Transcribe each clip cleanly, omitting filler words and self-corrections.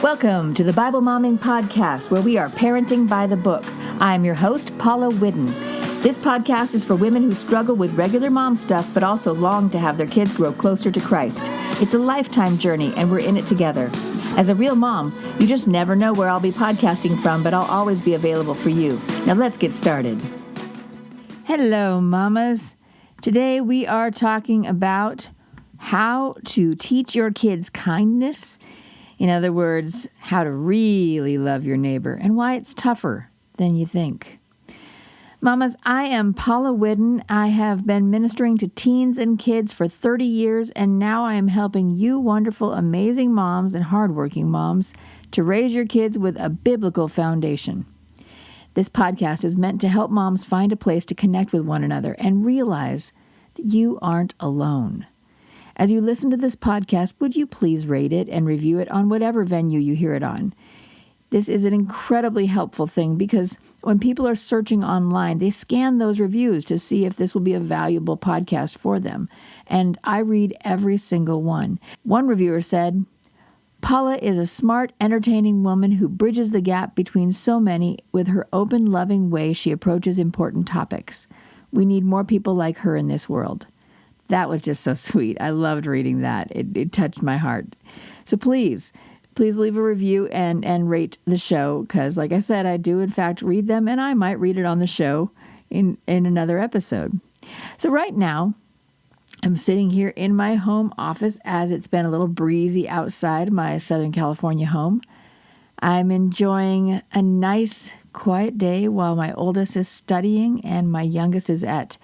Welcome to the Bible Momming Podcast, where we are parenting by the book. I'm your host, Paula Whidden. This podcast is for women who struggle with regular mom stuff, but also long to have their kids grow closer to Christ. It's a lifetime journey, and we're in it together. As a real mom, you just never know where I'll be podcasting from, but I'll always be available for you. Now let's get started. Hello, mamas. Today we are talking about how to teach your kids kindness. In other words, how to really love your neighbor and why it's tougher than you think. Mamas, I am Paula Whidden. I have been ministering to teens and kids for 30 years, and now I am helping you wonderful, amazing moms and hardworking moms to raise your kids with a biblical foundation. This podcast is meant to help moms find a place to connect with one another and realize that you aren't alone. As you listen to this podcast, would you please rate it and review it on whatever venue you hear it on? This is an incredibly helpful thing because when people are searching online, they scan those reviews to see if this will be a valuable podcast for them. And I read every single one. One reviewer said, "Paula is a smart, entertaining woman who bridges the gap between so many with her open, loving way she approaches important topics. We need more people like her in this world." That was just so sweet. I loved reading that. It touched my heart. So please leave a review and rate the show because, like I said, I do, in fact, read them, and I might read it on the show in another episode. So right now, I'm sitting here in my home office as it's been a little breezy outside my Southern California home. I'm enjoying a nice, quiet day while my oldest is studying and my youngest is at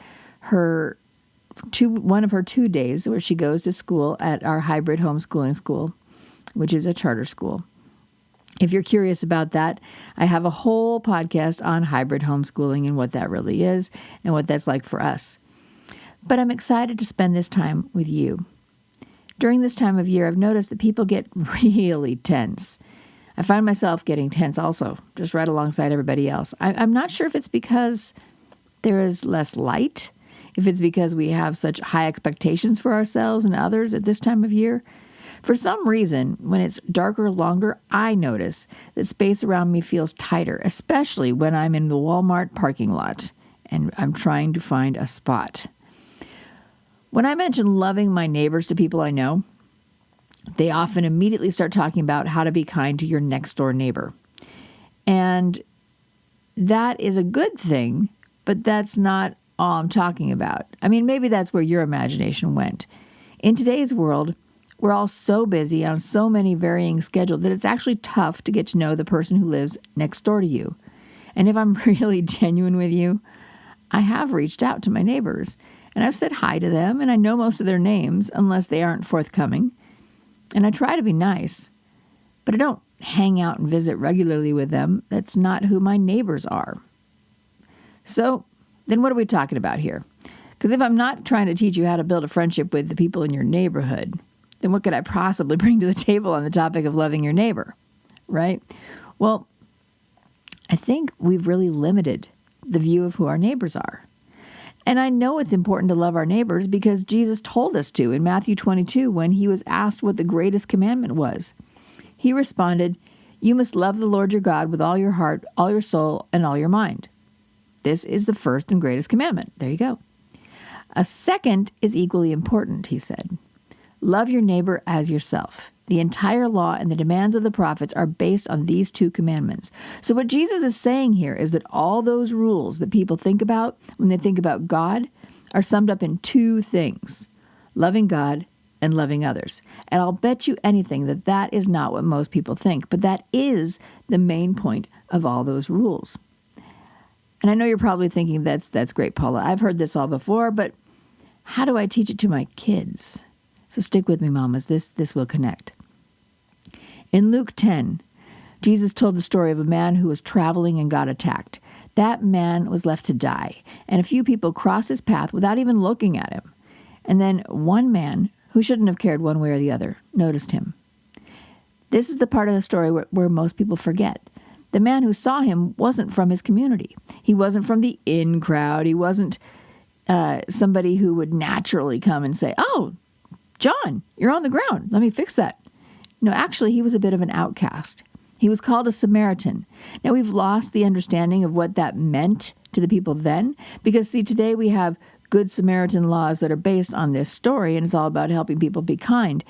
one of her 2 days where she goes to school at our hybrid homeschooling school, which is a charter school. If you're curious about that, I have a whole podcast on hybrid homeschooling and what that really is and what that's like for us. But I'm excited to spend this time with you. During this time of year, I've noticed that people get really tense. I find myself getting tense also, just right alongside everybody else. I'm not sure if it's because there is less light, if it's because we have such high expectations for ourselves and others at this time of year. For some reason, when it's darker longer, I notice that space around me feels tighter, especially when I'm in the Walmart parking lot and I'm trying to find a spot. When I mention loving my neighbors to people I know, they often immediately start talking about how to be kind to your next door neighbor. And that is a good thing, but that's not all I'm talking about. I mean, maybe that's where your imagination went. In today's world, we're all so busy on so many varying schedules that it's actually tough to get to know the person who lives next door to you. And if I'm really genuine with you, I have reached out to my neighbors and I've said hi to them and I know most of their names unless they aren't forthcoming. And I try to be nice, but I don't hang out and visit regularly with them. That's not who my neighbors are. So then what are we talking about here? Because if I'm not trying to teach you how to build a friendship with the people in your neighborhood, then what could I possibly bring to the table on the topic of loving your neighbor, right? Well, I think we've really limited the view of who our neighbors are. And I know it's important to love our neighbors because Jesus told us to in Matthew 22 when he was asked what the greatest commandment was. He responded, "You must love the Lord your God with all your heart, all your soul, and all your mind. This is the first and greatest commandment." There you go. A second is equally important, he said. Love your neighbor as yourself. The entire law and the demands of the prophets are based on these two commandments. So what Jesus is saying here is that all those rules that people think about when they think about God are summed up in two things: loving God and loving others. And I'll bet you anything that that is not what most people think, but that is the main point of all those rules. And I know you're probably thinking, that's great, Paula. I've heard this all before, but how do I teach it to my kids? So stick with me, mamas. This will connect. In Luke 10, Jesus told the story of a man who was traveling and got attacked. That man was left to die, and a few people crossed his path without even looking at him. And then one man, who shouldn't have cared one way or the other, noticed him. This is the part of the story where most people forget. The man who saw him wasn't from his community. He wasn't from the in crowd. He wasn't somebody who would naturally come and say, "Oh, John, you're on the ground. Let me fix that." No, actually, he was a bit of an outcast. He was called a Samaritan. Now, we've lost the understanding of what that meant to the people then, because, see, today we have Good Samaritan laws that are based on this story, and it's all about helping people be kind.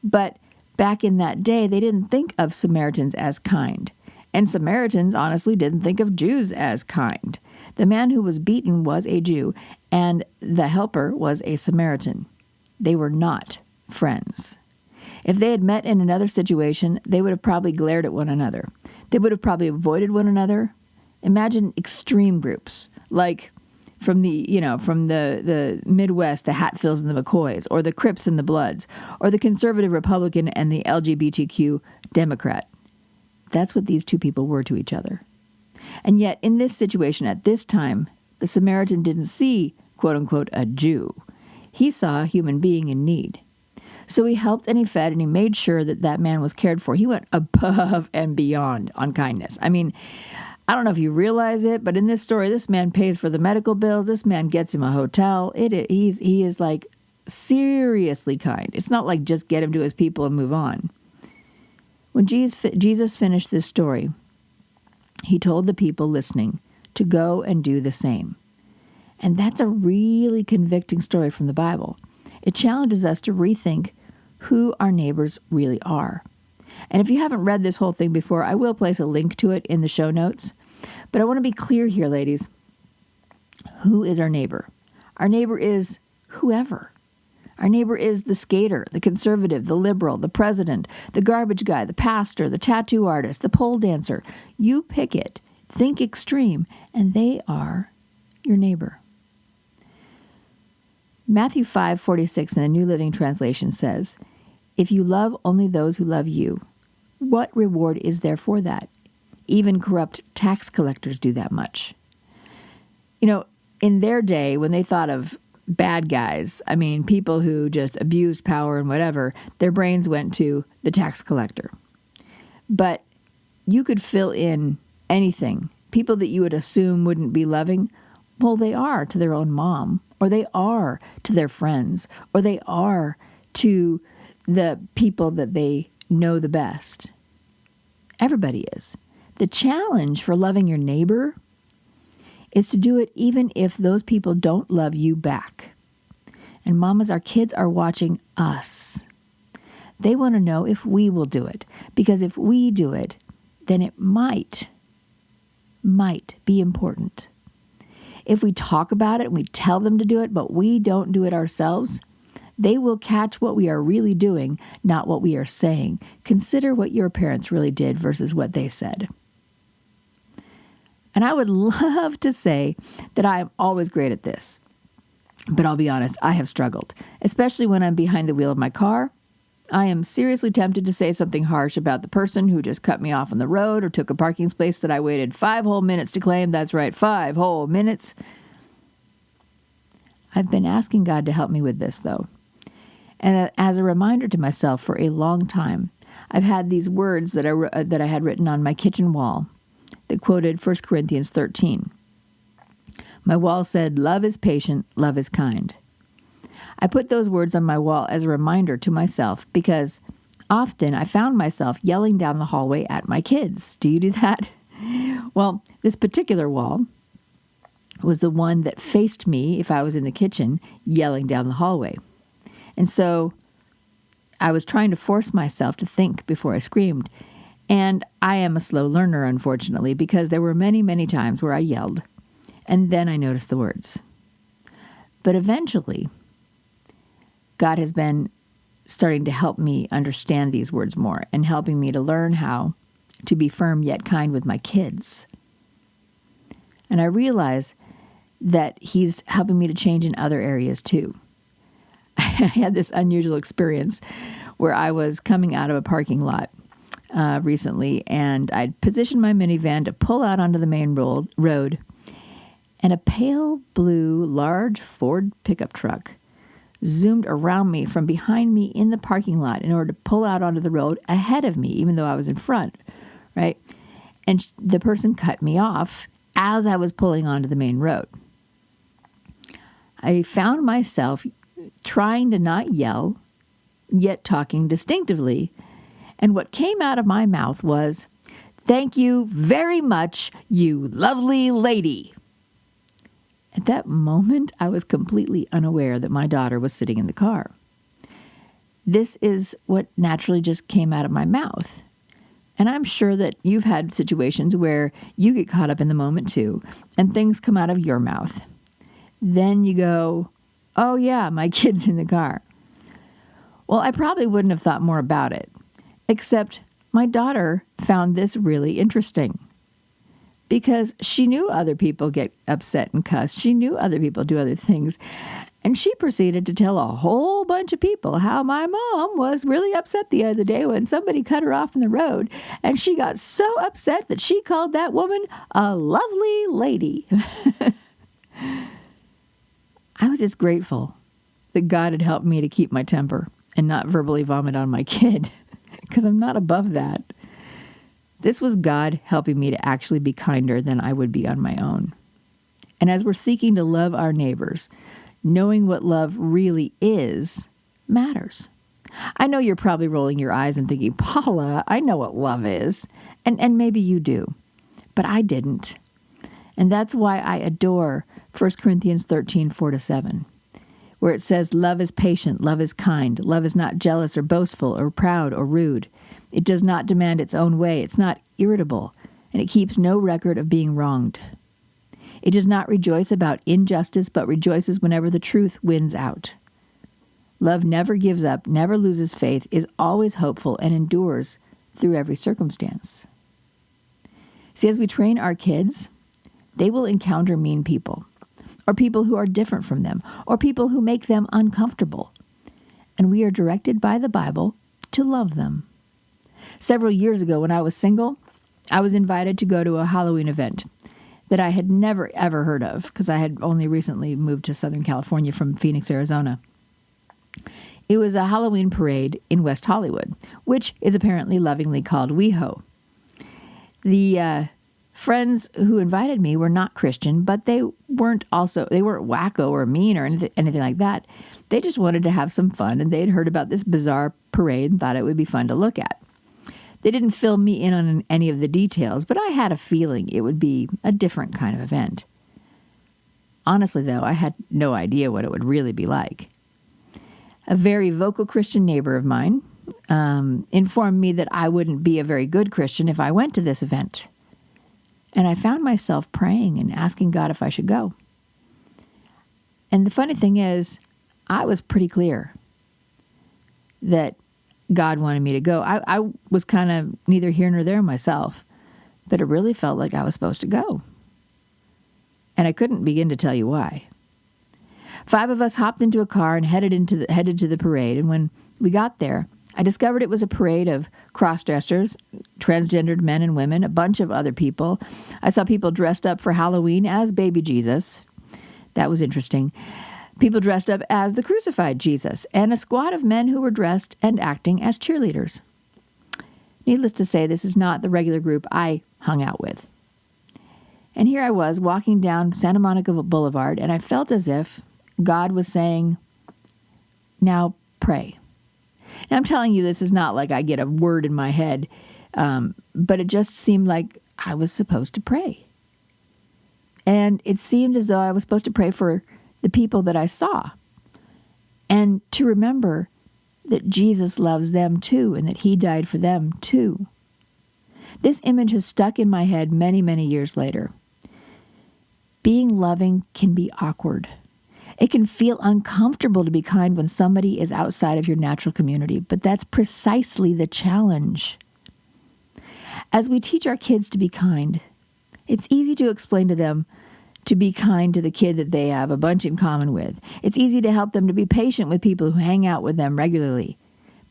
But back in that day, they didn't think of Samaritans as kind. And Samaritans, honestly, didn't think of Jews as kind. The man who was beaten was a Jew, and the helper was a Samaritan. They were not friends. If they had met in another situation, they would have probably glared at one another. They would have probably avoided one another. Imagine extreme groups, like from the Midwest, the Hatfields and the McCoys, or the Crips and the Bloods, or the conservative Republican and the LGBTQ Democrat. That's what these two people were to each other. And yet, in this situation at this time, the Samaritan didn't see, quote unquote, a Jew. He saw a human being in need. So he helped and he fed and he made sure that that man was cared for. He went above and beyond on kindness. I mean, I don't know if you realize it, but in this story, this man pays for the medical bills. This man gets him a hotel. He is like seriously kind. It's not like just get him to his people and move on. When Jesus finished this story, he told the people listening to go and do the same. And that's a really convicting story from the Bible. It challenges us to rethink who our neighbors really are. And if you haven't read this whole thing before, I will place a link to it in the show notes. But I want to be clear here, ladies. Who is our neighbor? Our neighbor is whoever. Our neighbor is the skater, the conservative, the liberal, the president, the garbage guy, the pastor, the tattoo artist, the pole dancer. You pick it. Think extreme, and they are your neighbor. Matthew 5:46 in the New Living Translation says, "If you love only those who love you, what reward is there for that? Even corrupt tax collectors do that much." You know, in their day, when they thought of bad guys, I mean, people who just abused power and whatever, their brains went to the tax collector. But you could fill in anything. People that you would assume wouldn't be loving, well, they are to their own mom, or they are to their friends, or they are to the people that they know the best. Everybody is. The challenge for loving your neighbor is to do it even if those people don't love you back. And mamas, our kids are watching us. They want to know if we will do it. Because if we do it, then it might be important. If we talk about it and we tell them to do it, but we don't do it ourselves, they will catch what we are really doing, not what we are saying. Consider what your parents really did versus what they said. And I would love to say that I am always great at this. But I'll be honest, I have struggled, especially when I'm behind the wheel of my car. I am seriously tempted to say something harsh about the person who just cut me off on the road or took a parking space that I waited 5 whole minutes to claim. That's right, 5 whole minutes. I've been asking God to help me with this, though. And as a reminder to myself for a long time, I've had these words that I had written on my kitchen wall that quoted 1 Corinthians 13. My wall said, "Love is patient, love is kind." I put those words on my wall as a reminder to myself because often I found myself yelling down the hallway at my kids. Do you do that? Well, this particular wall was the one that faced me if I was in the kitchen yelling down the hallway. And so I was trying to force myself to think before I screamed. And I am a slow learner, unfortunately, because there were many, many times where I yelled, and then I noticed the words. But eventually, God has been starting to help me understand these words more and helping me to learn how to be firm yet kind with my kids. And I realize that He's helping me to change in other areas too. I had this unusual experience where I was coming out of a parking lot recently, and I'd positioned my minivan to pull out onto the main road, and a pale blue large Ford pickup truck zoomed around me from behind me in the parking lot in order to pull out onto the road ahead of me, even though I was in front, right? And the person cut me off as I was pulling onto the main road. I found myself trying to not yell, yet talking distinctively. And what came out of my mouth was, "Thank you very much, you lovely lady." At that moment, I was completely unaware that my daughter was sitting in the car. This is what naturally just came out of my mouth. And I'm sure that you've had situations where you get caught up in the moment too, and things come out of your mouth. Then you go, "Oh yeah, my kid's in the car." Well, I probably wouldn't have thought more about it, except my daughter found this really interesting because she knew other people get upset and cuss. She knew other people do other things. And she proceeded to tell a whole bunch of people how my mom was really upset the other day when somebody cut her off in the road. And she got so upset that she called that woman a lovely lady. I was just grateful that God had helped me to keep my temper and not verbally vomit on my kid, because I'm not above that. This was God helping me to actually be kinder than I would be on my own. And as we're seeking to love our neighbors, knowing what love really is matters. I know you're probably rolling your eyes and thinking, "Paula, I know what love is." And maybe you do, but I didn't. And that's why I adore 1 Corinthians 13, 4-7, where it says, "Love is patient, love is kind, love is not jealous or boastful or proud or rude. It does not demand its own way, it's not irritable, and it keeps no record of being wronged. It does not rejoice about injustice, but rejoices whenever the truth wins out. Love never gives up, never loses faith, is always hopeful, and endures through every circumstance." See, as we train our kids, they will encounter mean people, or people who are different from them, or people who make them uncomfortable. And we are directed by the Bible to love them. Several years ago, when I was single, I was invited to go to a Halloween event that I had never, ever heard of, because I had only recently moved to Southern California from Phoenix, Arizona. It was a Halloween parade in West Hollywood, which is apparently lovingly called WeHo. The friends who invited me were not Christian, but they weren't wacko or mean or anything like that. They just wanted to have some fun, and they'd heard about this bizarre parade and thought it would be fun to look at. They didn't fill me in on any of the details, but I had a feeling it would be a different kind of event. Honestly, though, I had no idea what it would really be like. A very vocal Christian neighbor of mine informed me that I wouldn't be a very good Christian if I went to this event. And I found myself praying and asking God if I should go. And the funny thing is, I was pretty clear that God wanted me to go. I was kind of neither here nor there myself, but it really felt like I was supposed to go. And I couldn't begin to tell you why. 5 of us hopped into a car and headed to the parade. And when we got there, I discovered it was a parade of cross-dressers, transgendered men and women, a bunch of other people. I saw people dressed up for Halloween as baby Jesus. That was interesting. People dressed up as the crucified Jesus, and a squad of men who were dressed and acting as cheerleaders. Needless to say, this is not the regular group I hung out with. And here I was walking down Santa Monica Boulevard, and I felt as if God was saying, "Now pray." Now, I'm telling you, this is not like I get a word in my head, but it just seemed like I was supposed to pray. And it seemed as though I was supposed to pray for the people that I saw, and to remember that Jesus loves them too, and that he died for them too. This image has stuck in my head many, many years later. Being loving can be awkward. It can feel uncomfortable to be kind when somebody is outside of your natural community, but that's precisely the challenge. As we teach our kids to be kind, it's easy to explain to them to be kind to the kid that they have a bunch in common with. It's easy to help them to be patient with people who hang out with them regularly.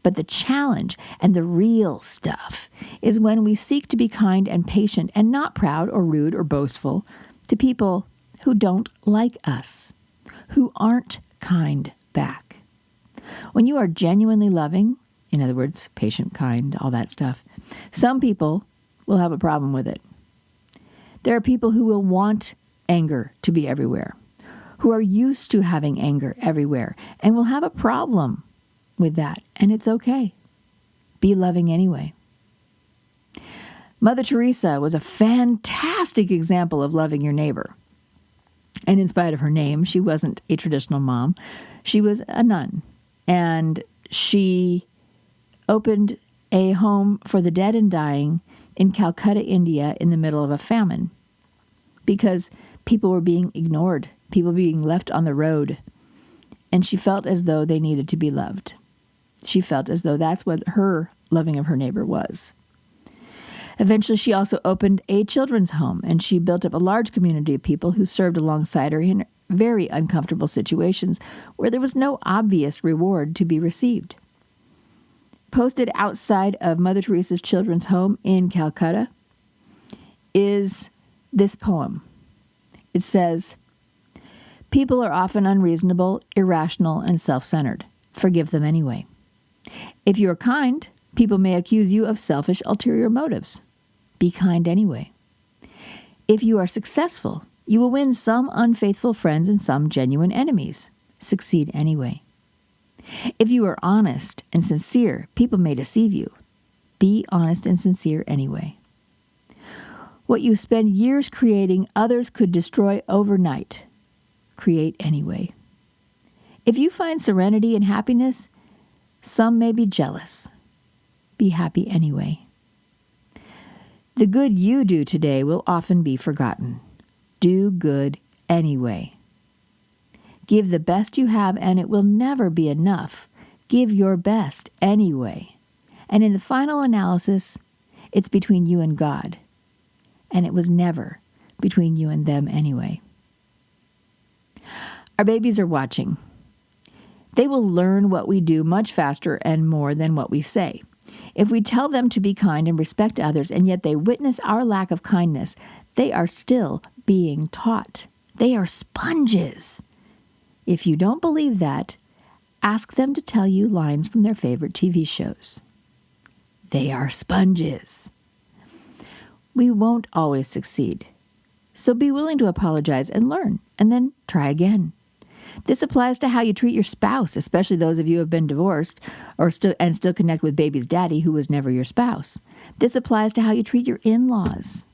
But the challenge and the real stuff is when we seek to be kind and patient and not proud or rude or boastful to people who don't like us, who aren't kind back. When you are genuinely loving, in other words, patient, kind, all that stuff, some people will have a problem with it. There are people who will want anger to be everywhere, who are used to having anger everywhere, and will have a problem with that, and it's okay. Be loving anyway. Mother Teresa was a fantastic example of loving your neighbor. And in spite of her name, she wasn't a traditional mom. She was a nun. And she opened a home for the dead and dying in Calcutta, India, in the middle of a famine. Because people were being ignored, people being left on the road. And she felt as though they needed to be loved. She felt as though that's what her loving of her neighbor was. Eventually, she also opened a children's home, and she built up a large community of people who served alongside her in very uncomfortable situations where there was no obvious reward to be received. Posted outside of Mother Teresa's children's home in Calcutta is this poem. It says, "People are often unreasonable, irrational, and self-centered. Forgive them anyway. If you are kind, people may accuse you of selfish, ulterior motives. Be kind anyway. If you are successful, you will win some unfaithful friends and some genuine enemies. Succeed anyway. If you are honest and sincere, people may deceive you. Be honest and sincere anyway. What you spend years creating, others could destroy overnight. Create anyway. If you find serenity and happiness, some may be jealous. Be happy anyway. The good you do today will often be forgotten. Do good anyway. Give the best you have, and it will never be enough. Give your best anyway. And in the final analysis, it's between you and God. And it was never between you and them anyway." Our babies are watching. They will learn what we do much faster and more than what we say. If we tell them to be kind and respect others, and yet they witness our lack of kindness, they are still being taught. They are sponges. If you don't believe that, ask them to tell you lines from their favorite TV shows. They are sponges. We won't always succeed. So be willing to apologize and learn, and then try again. This applies to how you treat your spouse, especially those of you who have been divorced or still connect with baby's daddy who was never your spouse. This applies to how you treat your in-laws.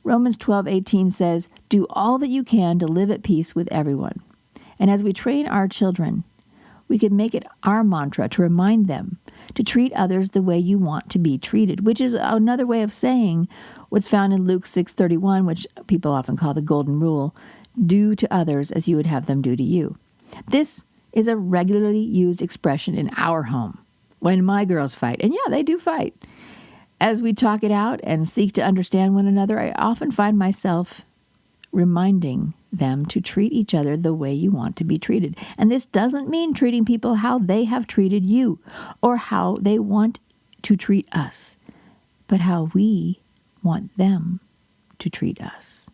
Romans 12:18 says, "Do all that you can to live at peace with everyone." And as we train our children, we can make it our mantra to remind them to treat others the way you want to be treated, which is another way of saying what's found in Luke 6:31, which people often call the golden rule: do to others as you would have them do to you. This is a regularly used expression in our home when my girls fight. And yeah, they do fight. As we talk it out and seek to understand one another, I often find myself reminding them to treat each other the way you want to be treated. And this doesn't mean treating people how they have treated you or how they want to treat us, but how we want them to treat us.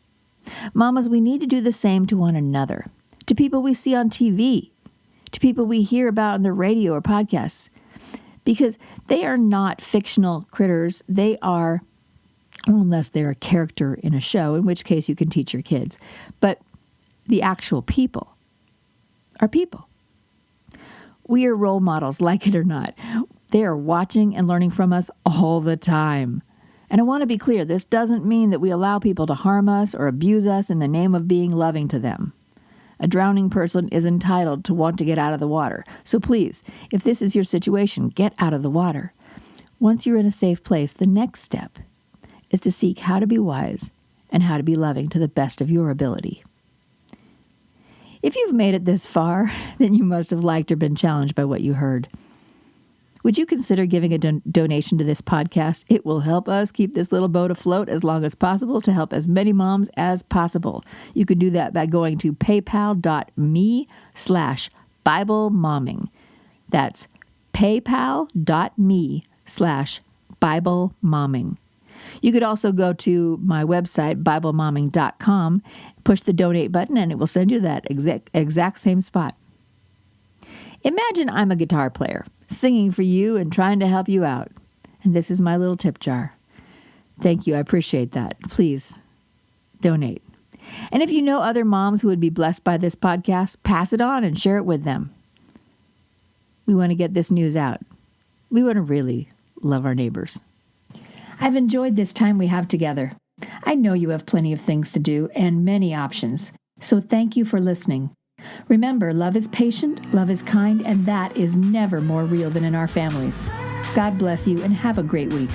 Mamas, we need to do the same to one another, to people we see on TV, to people we hear about on the radio or podcasts, because they are not fictional critters. They are, unless they're a character in a show, in which case you can teach your kids. But the actual people are people. We are role models, like it or not. They are watching and learning from us all the time. And I want to be clear, this doesn't mean that we allow people to harm us or abuse us in the name of being loving to them. A drowning person is entitled to want to get out of the water. So please, if this is your situation, get out of the water. Once you're in a safe place, the next step is to seek how to be wise and how to be loving to the best of your ability. If you've made it this far, then you must have liked or been challenged by what you heard. Would you consider giving a donation to this podcast? It will help us keep this little boat afloat as long as possible to help as many moms as possible. You can do that by going to paypal.me/BibleMomming. That's paypal.me/BibleMomming. You could also go to my website, BibleMomming.com, push the donate button, and it will send you that exact same spot. Imagine I'm a guitar player, singing for you and trying to help you out. And this is my little tip jar. Thank you. I appreciate that. Please donate. And if you know other moms who would be blessed by this podcast, pass it on and share it with them. We want to get this news out. We want to really love our neighbors. I've enjoyed this time we have together. I know you have plenty of things to do and many options, so thank you for listening. Remember, love is patient, love is kind, and that is never more real than in our families. God bless you and have a great week.